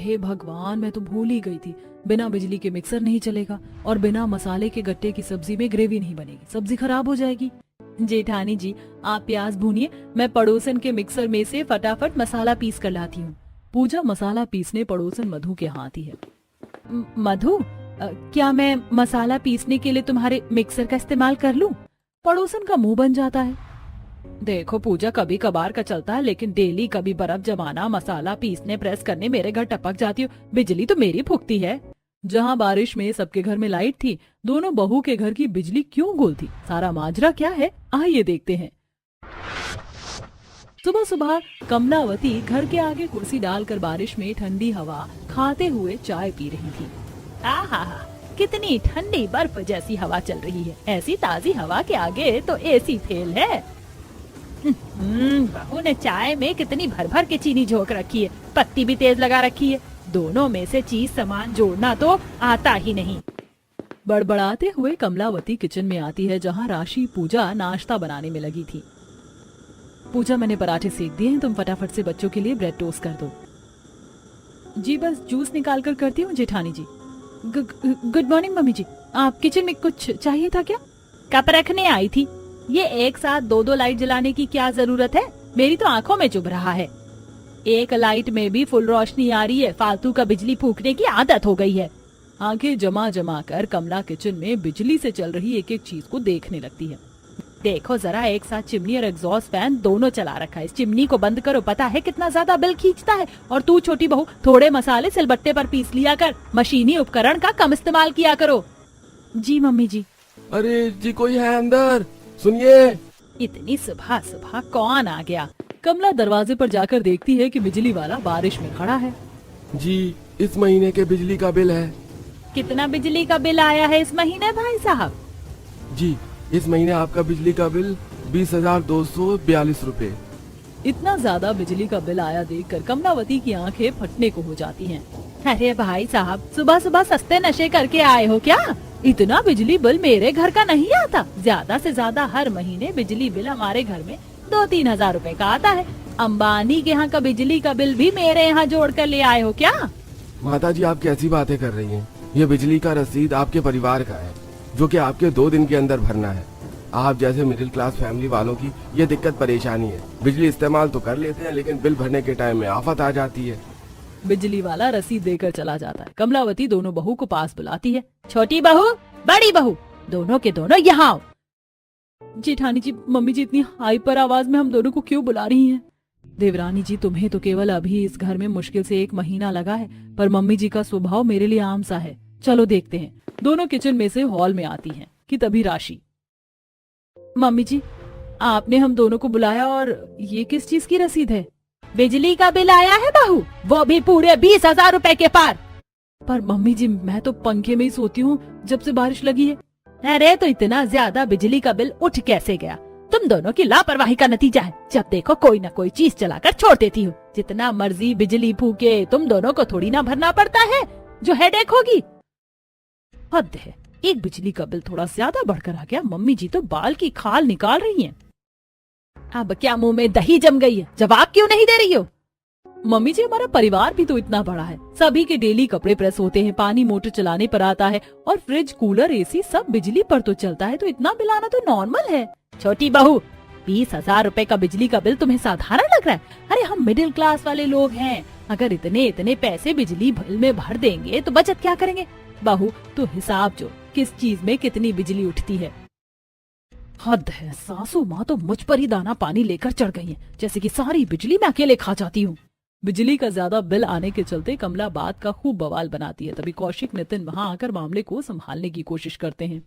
हे भगवान, मैं तो भूल ही गई थी, बिना बिजली के मिक्सर नहीं चलेगा और बिना मसाले के गट्टे की सब्जी में ग्रेवी नहीं बनेगी, सब्जी खराब हो जाएगी। जेठानी जी, आप प्याज भूनिए, मैं पड़ोसन के मिक्सर में से फटाफट मसाला पीस कर लाती हूँ। पूजा मसाला पीसने पड़ोसन मधु के यहाँ आती है। मधु, क्या मैं मसाला पीसने के लिए तुम्हारे मिक्सर का इस्तेमाल कर लूं? पड़ोसन का मुंह बन जाता है। देखो पूजा, कभी कभार का चलता है, लेकिन डेली कभी बर्फ जमाना, मसाला पीसने, प्रेस करने मेरे घर टपक जाती हो, बिजली तो मेरी फूकती है। जहाँ बारिश में सबके घर में लाइट थी, दोनों बहू के घर की बिजली क्यों गुल थी? सारा माजरा क्या है, आइए देखते हैं। सुबह सुबह कमलावती घर के आगे कुर्सी डालकर बारिश में ठंडी हवा खाते हुए चाय पी रही थी। आहा, कितनी ठंडी बर्फ जैसी हवा चल रही है। ऐसी ताजी हवा के आगे तो एसी फेल है। बहू ने चाय में कितनी भर भर के चीनी झोंक रखी है, पत्ती भी तेज लगा रखी है। दोनों में से चीज सामान जोड़ना तो आता ही नहीं। बड़बड़ाते हुए कमलावती किचन में आती है, जहाँ राशि पूजा नाश्ता बनाने में लगी थी। पूजा, मैंने पराठे सेक दिए हैं, तुम फटाफट से बच्चों के लिए ब्रेड टोस्ट कर दो। जी बस जूस निकाल कर करती हूँ जेठानी जी। गुड मॉर्निंग मम्मी जी, आप किचन में कुछ चाहिए था क्या? कप रखने आई थी। ये एक साथ दो दो लाइट जलाने की क्या जरूरत है? मेरी तो आंखों में चुभ रहा है। एक लाइट में भी फुल रोशनी आ रही है, फालतू का बिजली फूकने की आदत हो गई है। आंखें जमा जमा कर कमला किचन में बिजली से चल रही एक एक चीज को देखने लगती है। देखो जरा, एक साथ चिमनी और एग्जॉस्ट फैन दोनों चला रखा है। इस चिमनी को बंद करो, पता है कितना ज्यादा बिल खींचता है। और तू छोटी बहू, थोड़े मसाले सिलबट्टे पर पीस लिया कर, मशीनी उपकरण का कम इस्तेमाल किया करो। जी मम्मी जी। अरे जी, कोई है अंदर, सुनिए। इतनी सुबह सुबह कौन आ गया? कमला दरवाजे पर जाकर देखती है कि बिजली वाला बारिश में खड़ा है। जी, इस महीने के बिजली का बिल है। कितना बिजली का बिल आया है इस महीने भाई साहब? जी, इस महीने आपका बिजली का बिल 20,242 रुपए। इतना ज्यादा बिजली का बिल आया देखकर कमलावती की आंखें फटने को हो जाती हैं। अरे भाई साहब, सुबह सुबह सस्ते नशे करके आए हो क्या? इतना बिजली बिल मेरे घर का नहीं आता। ज्यादा से ज्यादा हर महीने बिजली बिल हमारे घर में 2-3 हजार रुपए का आता है। अंबानी के यहाँ का बिजली का बिल भी मेरे यहाँ जोड़ कर ले आए हो क्या? माता जी, आप कैसी बातें कर रही हैं? ये बिजली का रसीद आपके परिवार का है, जो कि आपके 2 दिन के अंदर भरना है। आप जैसे मिडिल क्लास फैमिली वालों की ये दिक्कत परेशानी है। बिजली इस्तेमाल तो कर लेते हैं, लेकिन बिल भरने के टाइम में आफत आ जाती है। बिजली वाला रसीद देकर चला जाता है। कमलावती दोनों बहू को पास बुलाती है। छोटी बहू, बड़ी बहू, दोनों के दोनों यहाँ आओ। जेठानी जी, मम्मी जी इतनी हाइपर आवाज में हम दोनों को क्यों बुला रही हैं? देवरानी जी, तुम्हें तो केवल अभी इस घर में मुश्किल से 1 महीना लगा है, पर मम्मी जी का स्वभाव मेरे लिए आम सा है। चलो देखते हैं। दोनों किचन में से हॉल में आती हैं कि तभी राशि। मम्मी जी, आपने हम दोनों को बुलाया और ये किस चीज की रसीद है? बिजली का बिल आया है बहू, वो भी पूरे 20,000 रुपए के पार। पर मम्मी जी, मैं तो पंखे में ही सोती हूँ जब से बारिश लगी है। अरे तो इतना ज्यादा बिजली का बिल उठ कैसे गया? तुम दोनों की लापरवाही का नतीजा है। जब देखो कोई न कोई चीज चलाकर छोड़ देती हो। जितना मर्जी बिजली फूके, तुम दोनों को थोड़ी ना भरना पड़ता है जो हेडेक होगी। हद है, एक बिजली का बिल थोड़ा ज्यादा बढ़कर आ गया। मम्मी जी तो बाल की खाल निकाल रही हैं। अब क्या मुंह में दही जम गई है? जवाब क्यों नहीं दे रही हो? मम्मी जी, हमारा परिवार भी तो इतना बड़ा है। सभी के डेली कपड़े प्रेस होते हैं, पानी मोटर चलाने पर आता है, और फ्रिज, कूलर, एसी सब बिजली पर तो चलता है। तो इतना बिल आना तो नॉर्मल है। छोटी बहू, 20,000 रुपए का बिजली का बिल तुम्हें साधारण लग रहा है? अरे हम मिडिल क्लास वाले लोग हैं। अगर इतने इतने पैसे बिजली बिल में भर देंगे तो बचत क्या करेंगे? बहू, तो हिसाब जो किस चीज में कितनी बिजली उठती है। हद है, सासू माँ तो मुझ पर ही दाना पानी लेकर चढ़ गई है, जैसे कि सारी बिजली मैं अकेले खा जाती हूँ। बिजली का ज्यादा बिल आने के चलते कमला बात का खूब बवाल बनाती है। तभी कौशिक, नितिन वहाँ आकर मामले को संभालने की कोशिश करते हैं।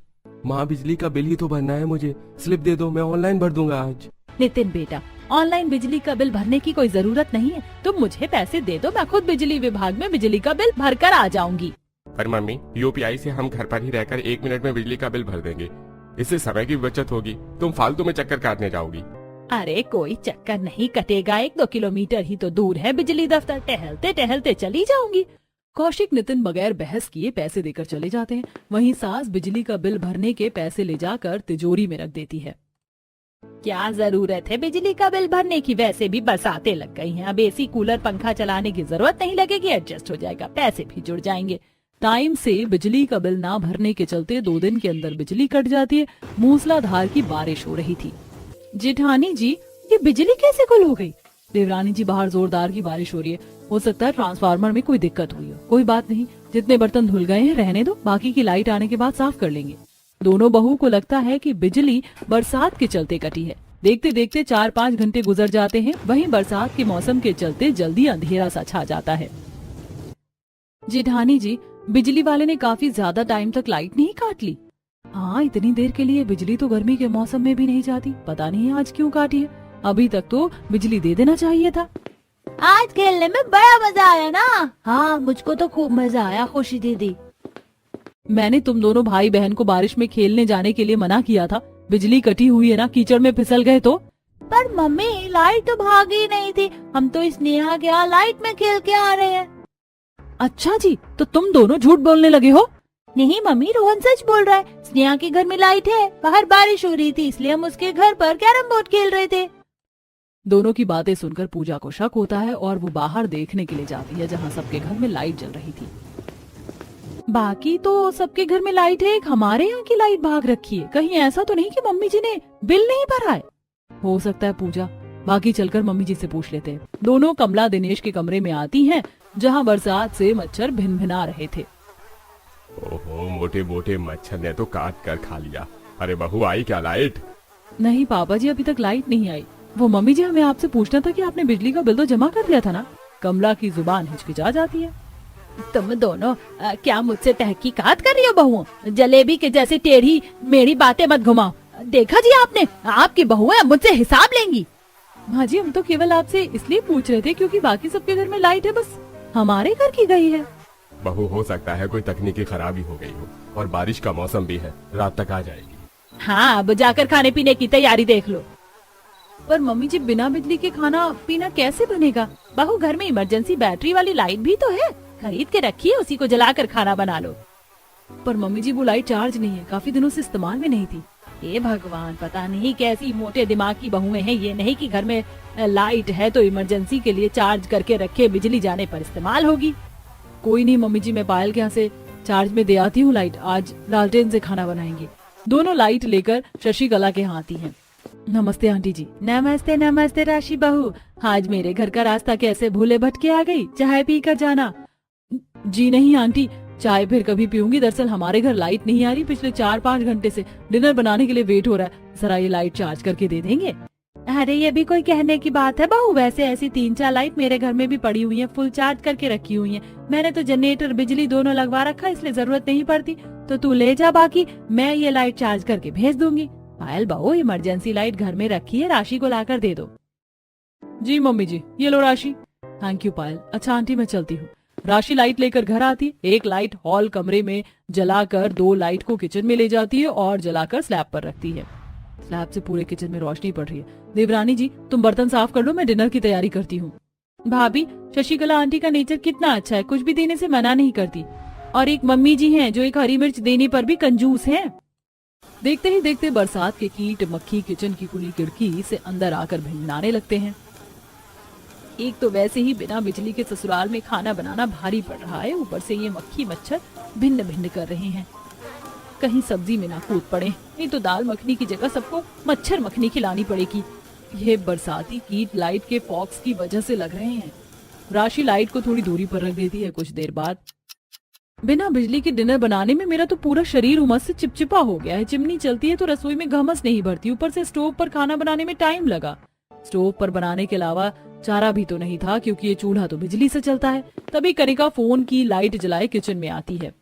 माँ, बिजली का बिल ही तो भरना है मुझे, स्लिप दे दो, मैं ऑनलाइन भर दूंगा आज। नितिन बेटा, ऑनलाइन बिजली का बिल भरने की कोई जरूरत नहीं है। तुम मुझे पैसे दे दो, मैं खुद बिजली विभाग में बिजली का बिल भर कर आ जाऊंगी। पर मम्मी, यूपीआई से हम घर पर ही रहकर 1 मिनट में बिजली का बिल भर देंगे। इससे समय की बचत होगी। तुम फालतू में चक्कर काटने जाओगी। अरे कोई चक्कर नहीं कटेगा, 1-2 किलोमीटर ही तो दूर है बिजली दफ्तर, टहलते टहलते चली जाऊंगी। कौशिक, नितिन बगैर बहस किए पैसे देकर चले जाते हैं। वहीं सास बिजली का बिल भरने के पैसे ले जाकर तिजोरी में रख देती है। क्या जरूरत है बिजली का बिल भरने की, वैसे भी बरसातें लग गई हैं, अब एसी कूलर पंखा चलाने की जरूरत नहीं लगेगी, एडजस्ट हो जाएगा, पैसे भी जुड़ जाएंगे। टाइम से बिजली का बिल ना भरने के चलते 2 दिन के अंदर बिजली कट जाती है। मूसलाधार की बारिश हो रही थी। जेठानी जी, ये बिजली कैसे गुल हो गई? देवरानी जी, बाहर जोरदार की बारिश हो रही है, हो सकता है ट्रांसफार्मर में कोई दिक्कत हुई हो। कोई बात नहीं, जितने बर्तन धुल गए हैं रहने दो, बाकी की लाइट आने के बाद साफ कर लेंगे। दोनों बहू को लगता है कि बिजली बरसात के चलते कटी है। देखते देखते 4-5 घंटे गुजर जाते हैं। वहीं बरसात के मौसम के चलते जल्दी अंधेरा सा छा जाता है। जेठानी जी, बिजली वाले ने काफी ज्यादा टाइम तक लाइट नहीं काट ली। हाँ, इतनी देर के लिए बिजली तो गर्मी के मौसम में भी नहीं जाती, पता नहीं आज क्यों काटी है। अभी तक तो बिजली दे देना चाहिए था। आज खेलने में बड़ा मजा आया ना? हाँ, मुझको तो खूब मजा आया खुशी दीदी। मैंने तुम दोनों भाई बहन को बारिश में खेलने जाने के लिए मना किया था। बिजली कटी हुई है ना, कीचड़ में फिसल गए तो। पर मम्मी, लाइट तो भागी नहीं थी, हम तो स्नेहा के यहाँ लाइट में खेल के आ रहे हैं। अच्छा जी, तो तुम दोनों झूठ बोलने लगे हो? नहीं मम्मी, रोहन सच बोल रहा है। स्नेहा के घर में लाइट है, बाहर बारिश हो रही थी, इसलिए हम उसके घर पर कैरम बोर्ड खेल रहे थे। दोनों की बातें सुनकर पूजा को शक होता है और वो बाहर देखने के लिए जाती है, जहाँ सबके घर में लाइट जल रही थी। बाकी तो सबके घर में लाइट है, एक हमारे यहाँ की लाइट भाग रखी है। कहीं ऐसा तो नहीं कि मम्मी जी ने बिल नहीं भरा है? हो सकता है पूजा, बाकी चलकर मम्मी जी से पूछ लेते हैं। दोनों कमला दिनेश के कमरे में आती हैं, जहाँ बरसात से मच्छर भिनभिना रहे थे। ओहो, मोटे मोटे मच्छर ने तो काट कर खा लिया। अरे बहू, आई क्या लाइट? नहीं पापा जी, अभी तक लाइट नहीं आई। वो मम्मी जी, हमें आपसे पूछना था कि आपने बिजली का बिल तो जमा कर दिया था ना? कमला की जुबान हिचकिचा जाती है। तुम दोनों क्या मुझसे तहकीकात कर रही हो बहुओं? जलेबी के जैसे टेढ़ी मेरी बातें मत घुमाओ। देखा जी आपने, आपकी बहुएं मुझसे हिसाब लेंगी। माँ जी, हम तो केवल आपसे इसलिए पूछ रहे थे क्योंकि बाकी सबके घर में लाइट है, बस हमारे घर की गई है। बहू, हो सकता है कोई तकनीकी खराबी हो गई हो, और बारिश का मौसम भी है, रात तक आ जाएगी। हाँ, अब जाकर खाने पीने की तैयारी देख लो। पर मम्मी जी, बिना बिजली के खाना पीना कैसे बनेगा? बहू, घर में इमरजेंसी बैटरी वाली लाइट भी तो है, खरीद के रखिए, उसी को जलाकर खाना बना लो। पर मम्मी जी, वो लाइट चार्ज नहीं है, काफी दिनों से इस्तेमाल में नहीं थी। हे भगवान, पता नहीं कैसी मोटे दिमाग की बहुएं हैं ये। नहीं कि घर में लाइट है तो इमरजेंसी के लिए चार्ज करके रखे, बिजली जाने पर इस्तेमाल होगी। कोई नहीं मम्मी जी, मैं पायल के यहाँ से चार्ज में दे आती हूँ लाइट, आज लालटेन से खाना बनाएंगे। दोनों लाइट लेकर शशिकला के यहाँ आती हैं। नमस्ते आंटी जी। नमस्ते नमस्ते राशि बहू, आज मेरे घर का रास्ता कैसे भूले भटके आ गई? चाय पी कर जाना। जी नहीं आंटी, चाय फिर कभी पीऊंगी। दरअसल हमारे घर लाइट नहीं आ रही, पिछले 4-5 घंटे से डिनर बनाने के लिए वेट हो रहा है। जरा ये लाइट चार्ज करके दे देंगे? अरे ये भी कोई कहने की बात है बहू, वैसे ऐसी 3-4 लाइट मेरे घर में भी पड़ी हुई है, फुल चार्ज करके रखी हुई है। मैंने तो जनरेटर बिजली दोनों लगवा रखा, इसलिए जरूरत नहीं पड़ती। तो तू ले जा, बाकी मैं ये लाइट चार्ज करके भेज दूंगी। पायल बहू, इमरजेंसी लाइट घर में रखी है, राशि को लाकर दे दो। जी मम्मी जी, ये लो राशि। थैंक यू पायल। अच्छा आंटी, मैं चलती हूँ। राशि लाइट लेकर घर आती है। एक लाइट हॉल कमरे में जलाकर 2 लाइट को किचन में ले जाती है और जलाकर स्लैब पर रखती है। स्लैब से पूरे किचन में रोशनी पड़ रही है। देवरानी जी, तुम बर्तन साफ कर लो, मैं डिनर की तैयारी करती हूँ। भाभी, शशिकला आंटी का नेचर कितना अच्छा है, कुछ भी देने से मना नहीं करती। और एक मम्मी जी हैं जो एक हरी मिर्च देने पर भी कंजूस हैं। देखते ही देखते बरसात के कीट मक्खी किचन की खुली खिड़की से अंदर आकर भिनभिनाने लगते हैं। एक तो वैसे ही बिना बिजली के ससुराल में खाना बनाना भारी पड़ रहा है, ऊपर से ये मक्खी मच्छर भिन्न भिन्न कर रहे हैं। कहीं सब्जी में ना कूद पड़े, नहीं तो दाल मखनी की जगह सबको मच्छर मखनी खिलानी पड़ेगी। ये बरसाती कीट लाइट के फॉक्स की वजह से लग रहे हैं। राशि लाइट को थोड़ी दूरी पर रख देती है। कुछ देर बाद बिना बिजली के डिनर बनाने में मेरा तो पूरा शरीर उमस से चिपचिपा हो गया है। चिमनी चलती है तो रसोई में घमस नहीं भरती, ऊपर से स्टोव पर खाना बनाने में टाइम लगा। स्टोव पर बनाने के अलावा चारा भी तो नहीं था, क्योंकि ये चूल्हा तो बिजली से चलता है। तभी कनिका फोन की लाइट जलाए किचन में आती है।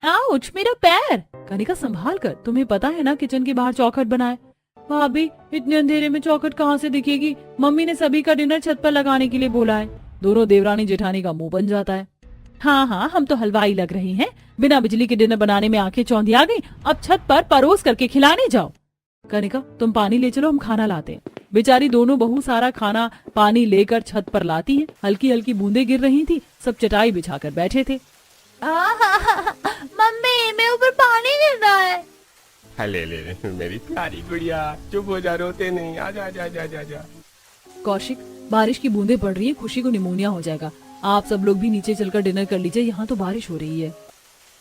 आउच, मेरा पैर। कनिका संभाल कर, तुम्हें पता है ना किचन के बाहर चौखट बनाए। भाभी, इतने अंधेरे में चौखट कहाँ से दिखेगी? मम्मी ने सभी का डिनर छत पर लगाने के लिए बोला है। दोनों देवरानी जेठानी का मुंह बन जाता है। हाँ हाँ, हम तो हलवाई लग रही हैं। बिना बिजली के डिनर बनाने में आंखें चौंधी आ गई, अब छत पर परोस करके खिलाने जाओ। कनिका, तुम पानी ले चलो, हम खाना लाते हैं। बेचारी दोनों बहू सारा खाना पानी लेकर छत पर लाती है। हल्की हल्की बूंदें गिर रही थी। सब चटाई बिछाकर बैठे थे। मम्मी, मेरे ऊपर पानी गिर रहा है। हाँ, ले ले ले, मेरी प्यारी गुड़िया, चुप हो जा, रोते नहीं, आजा आजा आजा आजा आजा। कौशिक, बारिश की बूंदें पड़ रही है, खुशी को निमोनिया हो जाएगा। आप सब लोग भी नीचे चलकर डिनर कर लीजिए, यहाँ तो बारिश हो रही है।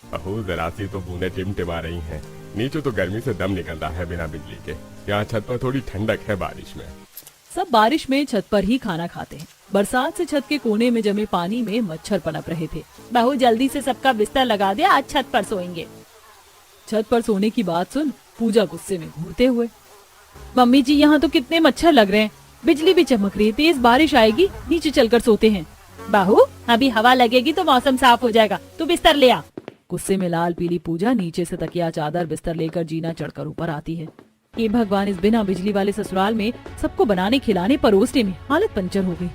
बहू, जरा सी तो बूंदें टिमटिमा रही हैं। नीचे तो गर्मी से दम निकल रहा है बिना बिजली के। यहाँ छत पर थोड़ी ठंडक है बारिश में। सब बारिश में छत पर ही खाना खाते हैं। बरसात से छत के कोने में जमे पानी में मच्छर पनप रहे थे। बहू, जल्दी से सबका बिस्तर लगा दे, आज छत पर सोएंगे। छत पर सोने की बात सुन पूजा गुस्से में घूरते हुए, मम्मी जी यहाँ तो कितने मच्छर लग रहे हैं, बिजली भी चमक रही है, तेज बारिश आएगी, नीचे चलकर सोते हैं। बहू, अभी हवा लगेगी तो मौसम साफ हो जाएगा, तू बिस्तर ले आ। गुस्से में लाल पीली पूजा नीचे से तकिया चादर बिस्तर लेकर जीना चढ़कर ऊपर आती है। ये भगवान, इस बिना बिजली वाले ससुराल में सबको बनाने खिलाने परोसने में हालत पंचर हो गई।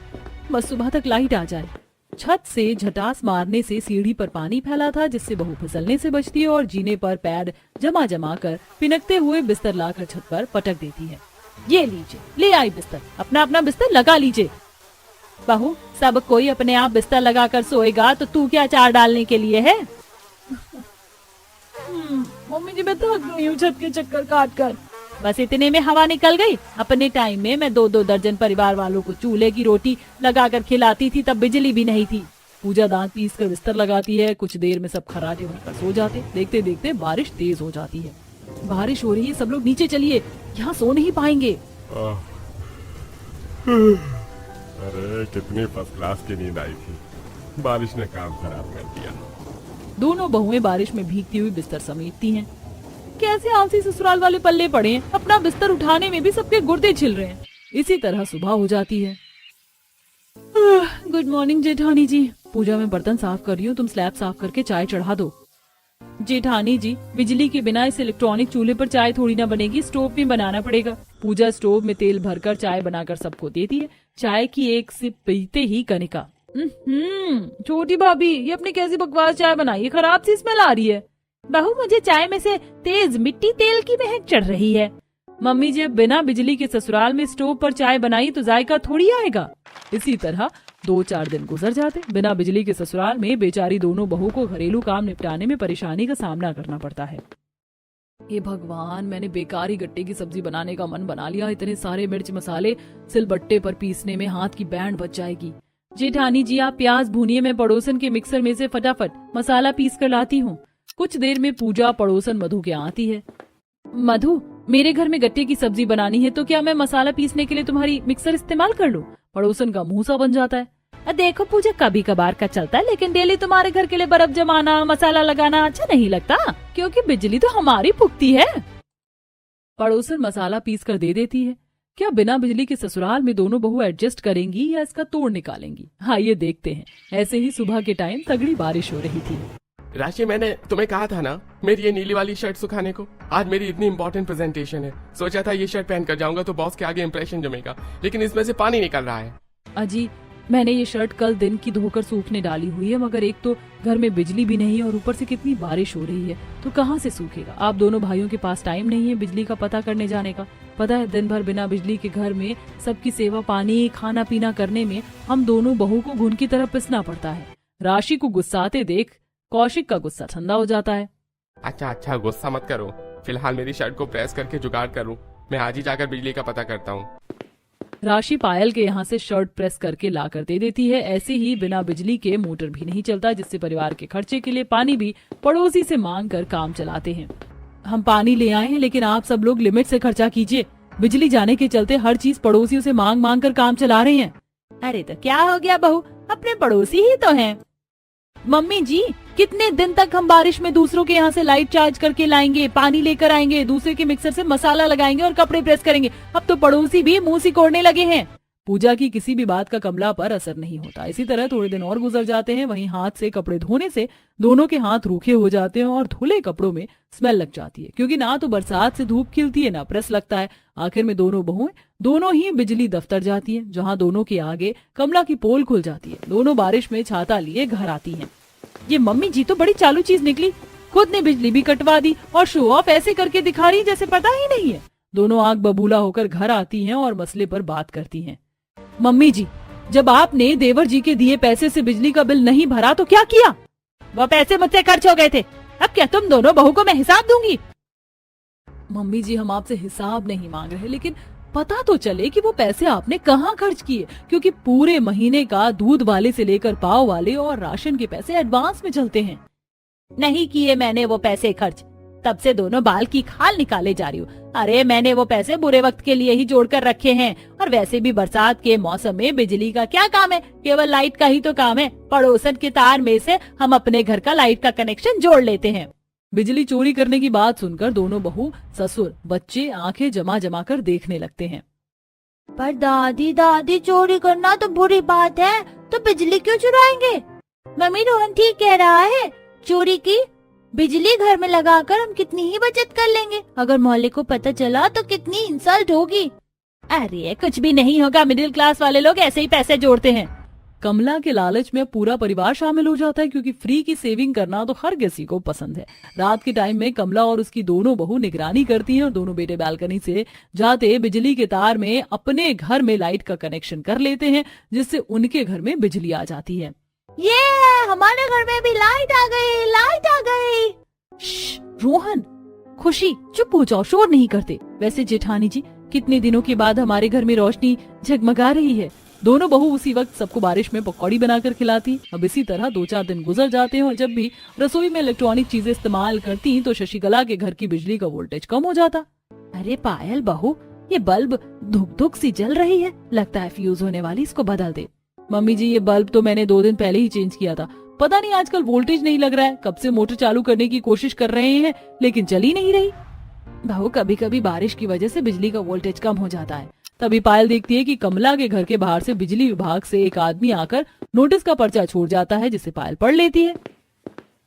बस सुबह तक लाइट आ जाए। छत से झटास मारने से सीढ़ी पर पानी फैला था, जिससे बहू फिसलने से बचती है और जीने पर पैर जमा जमा कर पिनकते हुए बिस्तर लाकर छत पर पटक देती है। ये लीजिए, ले आई बिस्तर, अपना अपना बिस्तर लगा लीजिए। बहू, सब कोई अपने आप बिस्तर लगाकर सोएगा तो तू क्या चार डालने के लिए है? मम्मी जी, मैं थक गई हूँ छत के चक्कर काट कर। बस इतने में हवा निकल गई। अपने टाइम में मैं 2-2 दर्जन परिवार वालों को चूल्हे की रोटी लगाकर खिलाती थी, तब बिजली भी नहीं थी। पूजा दांत पीस कर बिस्तर लगाती है। कुछ देर में सब खराटे होकर सो जाते। देखते देखते बारिश तेज हो जाती है। बारिश हो रही है, सब लोग नीचे चलिए, यहाँ सो नहीं पाएंगे। अरे कितनी फर्स्ट क्लास की नींद आई थी, बारिश ने काम खराब कर दिया। दोनों बहुएं बारिश में भीगती हुई बिस्तर समेटती हैं। कैसे आलसी ससुराल वाले पल्ले पड़े हैं, अपना बिस्तर उठाने में भी सबके गुर्दे छिल रहे हैं। इसी तरह सुबह हो जाती है। गुड मॉर्निंग जेठानी जी। पूजा में बर्तन साफ कर रही हूँ, तुम स्लैब साफ करके चाय चढ़ा दो। जेठानी जी, बिजली के बिना इस इलेक्ट्रॉनिक चूल्हे पर चाय थोड़ी ना बनेगी, स्टोव में बनाना पड़ेगा। पूजा स्टोव में तेल भरकर चाय बनाकर सबको देती है। चाय की एक सिप पीते ही कनिका, छोटी भाभी, ये अपनी कैसी बकवास चाय बनाई है, खराब सी स्मेल आ रही है। बहू, मुझे चाय में से तेज मिट्टी तेल की महक चढ़ रही है। मम्मी जी, बिना बिजली के ससुराल में स्टोव पर चाय बनाई तो जायका थोड़ी आएगा। इसी तरह 2-4 दिन गुजर जाते। बिना बिजली के ससुराल में बेचारी दोनों बहू को घरेलू काम निपटाने में परेशानी का सामना करना पड़ता है। ये भगवान, मैंने बेकारी गट्टे की सब्जी बनाने का मन बना लिया। इतने सारे मिर्च मसाले सिलबट्टे पर पीसने में हाथ की बैंड बच जाएगी। जेठानी जी, आप प्याज भूनिए, मैं पड़ोसन के मिक्सर में से फटाफट मसाला पीस कर लाती हूँ। कुछ देर में पूजा पड़ोसन मधु के आती है। मधु, मेरे घर में गट्टे की सब्जी बनानी है, तो क्या मैं मसाला पीसने के लिए तुम्हारी मिक्सर इस्तेमाल कर लूं? पड़ोसन का मुंह सा बन जाता है। देखो पूजा, कभी कभार का चलता है, लेकिन डेली तुम्हारे घर के लिए बर्फ जमाना, मसाला लगाना अच्छा नहीं लगता, क्योंकि बिजली तो हमारी फूकती है। पड़ोसन मसाला पीस कर दे देती है। क्या बिना बिजली के ससुराल में दोनों बहू एडजस्ट करेंगी या इसका तोड़ निकालेंगी? हाँ, ये देखते हैं। ऐसे ही सुबह के टाइम तगड़ी बारिश हो रही थी। राशि, मैंने तुम्हें कहा था ना मेरी ये नीली वाली शर्ट सुखाने को। आज मेरी इतनी इंपॉर्टेंट प्रेजेंटेशन है, सोचा था ये शर्ट पहन कर जाऊंगा तो बॉस के आगे इंप्रेशन जमेगा, लेकिन इसमें से पानी निकल रहा है। अजी, मैंने ये शर्ट कल दिन की धोकर सूखने डाली हुई है, मगर एक तो घर में बिजली भी नहीं है और ऊपर से कितनी बारिश हो रही है, तो कहाँ से सूखेगा। आप दोनों भाइयों के पास टाइम नहीं है बिजली का पता करने जाने का। पता है, दिन भर बिना बिजली के घर में सबकी सेवा पानी खाना पीना करने में हम दोनों बहू को घुन की तरह पिसना पड़ता है। राशि को गुस्साते देख कौशिक का गुस्सा ठंडा हो जाता है। अच्छा, गुस्सा मत करो, फिलहाल मेरी शर्ट को प्रेस करके जुगाड़ करूं, मैं आज ही जाकर बिजली का पता करता हूँ। राशि पायल के यहाँ से शर्ट प्रेस करके ला कर दे देती है। ऐसे ही बिना बिजली के मोटर भी नहीं चलता, जिससे परिवार के खर्चे के लिए पानी भी पड़ोसी से मांग कर काम चलाते हैं। हम पानी ले आए हैं, लेकिन आप सब लोग लिमिट से खर्चा कीजिए। बिजली जाने के चलते हर चीज पड़ोसियों से मांग मांग कर काम चला रहे हैं। अरे तो क्या हो गया बहू, अपने पड़ोसी ही तो हैं। मम्मी जी, कितने दिन तक हम बारिश में दूसरों के यहाँ से लाइट चार्ज करके लाएंगे, पानी लेकर आएंगे, दूसरे के मिक्सर से मसाला लगाएंगे और कपड़े प्रेस करेंगे। अब तो पड़ोसी भी मुंह सिकोड़ने लगे हैं। पूजा की किसी भी बात का कमला पर असर नहीं होता। इसी तरह थोड़े दिन और गुजर जाते हैं। वहीं हाथ से कपड़े धोने से दोनों के हाथ रूखे हो जाते हैं और धुले कपड़ों में स्मेल लग जाती है, क्योंकि ना तो बरसात से धूप खिलती है ना प्रेस लगता है। आखिर में दोनों बहुएं दोनों ही बिजली दफ्तर जाती है, जहाँ दोनों के आगे कमला की पोल खुल जाती है। दोनों बारिश में छाता लिए घर आती है। ये मम्मी जी तो बड़ी चालू चीज निकली, खुद ने बिजली भी कटवा दी और शो ऑफ ऐसे करके दिखा रही जैसे पता ही नहीं है। दोनों आग बबूला होकर घर आती हैं और मसले पर बात करती हैं। मम्मी जी, जब आपने देवर जी के दिए पैसे से बिजली का बिल नहीं भरा तो क्या किया? वो पैसे मुझसे खर्च हो गए थे, अब क्या तुम दोनों बहू को मैं हिसाब दूंगी? मम्मी जी हम आपसे हिसाब नहीं मांग रहे, लेकिन पता तो चले कि वो पैसे आपने कहाँ खर्च किए, क्योंकि पूरे महीने का दूध वाले से लेकर पाव वाले और राशन के पैसे एडवांस में चलते हैं। नहीं किए मैंने वो पैसे खर्च, तब से दोनों बाल की खाल निकाले जा रही हूँ। अरे मैंने वो पैसे बुरे वक्त के लिए ही जोड़ कर रखे हैं, और वैसे भी बरसात के मौसम में बिजली का क्या काम है, केवल लाइट का ही तो काम है। पड़ोसन के तार में से हम अपने घर का लाइट का कनेक्शन जोड़ लेते हैं। बिजली चोरी करने की बात सुनकर दोनों बहू, ससुर, बच्चे आंखें जमा जमा कर देखने लगते हैं। पर दादी दादी चोरी करना तो बुरी बात है, तो बिजली क्यों चुराएंगे? मम्मी रोहन ठीक कह रहा है, चोरी की बिजली घर में लगाकर हम कितनी ही बचत कर लेंगे। अगर मोहल्ले को पता चला तो कितनी इंसल्ट होगी। अरे कुछ भी नहीं होगा, मिडिल क्लास वाले लोग ऐसे ही पैसे जोड़ते हैं। कमला के लालच में पूरा परिवार शामिल हो जाता है, क्योंकि फ्री की सेविंग करना तो हर किसी को पसंद है। रात के टाइम में कमला और उसकी दोनों बहू निगरानी करती हैं और दोनों बेटे बालकनी से जाते बिजली के तार में अपने घर में लाइट का कनेक्शन कर लेते हैं, जिससे उनके घर में बिजली आ जाती है। ये हमारे घर में भी लाइट आ गई, लाइट आ गई। रोहन, खुशी, चुप हो जाओ, शोर नहीं करते। वैसे जेठानी जी, कितने दिनों के बाद हमारे घर में रोशनी झगमगा रही है। दोनों बहू उसी वक्त सबको बारिश में पकौड़ी बनाकर खिलाती। अब इसी तरह 2-4 दिन गुजर जाते हैं और जब भी रसोई में इलेक्ट्रॉनिक चीजें इस्तेमाल करती तो शशिकला के घर की बिजली का वोल्टेज कम हो जाता। अरे पायल बहू, ये बल्ब धुक धुक सी जल रही है, लगता है फ्यूज होने वाली, इसको बदल दे। मम्मी जी, ये बल्ब तो मैंने 2 दिन पहले ही चेंज किया था, पता नहीं आजकल वोल्टेज नहीं लग रहा है। कब से मोटर चालू करने की कोशिश कर रहे हैं लेकिन चल ही नहीं रही। बहू, कभी कभी बारिश की वजह से बिजली का वोल्टेज कम हो जाता है। तभी पायल देखती है कि कमला के घर के बाहर से बिजली विभाग से एक आदमी आकर नोटिस का पर्चा छोड़ जाता है, जिसे पायल पढ़ लेती है।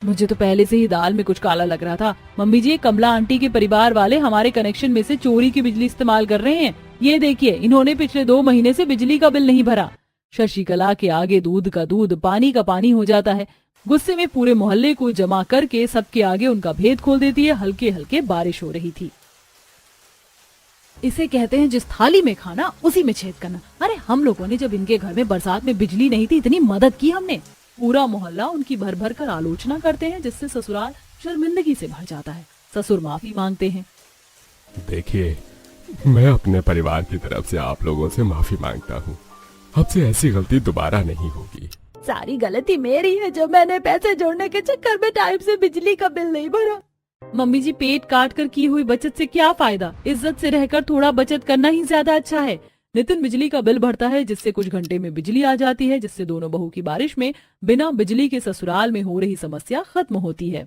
मुझे तो पहले से ही दाल में कुछ काला लग रहा था। मम्मी जी, कमला आंटी के परिवार वाले हमारे कनेक्शन में से चोरी की बिजली इस्तेमाल कर रहे हैं। ये देखिए, इन्होंने पिछले 2 महीने से बिजली का बिल नहीं भरा। शशिकला के आगे दूध का दूध, पानी का पानी हो जाता है। गुस्से में पूरे मोहल्ले को जमा करके सबके आगे उनका भेद खोल देती है। हल्के हल्के बारिश हो रही थी। इसे कहते हैं जिस थाली में खाना उसी में छेद करना। अरे हम लोगों ने जब इनके घर में बरसात में बिजली नहीं थी, इतनी मदद की हमने। पूरा मोहल्ला उनकी भर भर कर आलोचना करते हैं, जिससे ससुराल शर्मिंदगी से भर जाता है। ससुर माफी मांगते हैं। देखिए, मैं अपने परिवार की तरफ से आप लोगों से माफी मांगता हूँ। अब से ऐसी गलती दोबारा नहीं होगी। सारी गलती मेरी है, जो मैंने पैसे जोड़ने के चक्कर में टाइम से बिजली का बिल नहीं भरा। मम्मी जी, पेट काट कर की हुई बचत से क्या फायदा? इज्जत से रहकर थोड़ा बचत करना ही ज्यादा अच्छा है। नितिन बिजली का बिल भरता है, जिससे कुछ घंटे में बिजली आ जाती है, जिससे दोनों बहू की बारिश में बिना बिजली के ससुराल में हो रही समस्या खत्म होती है।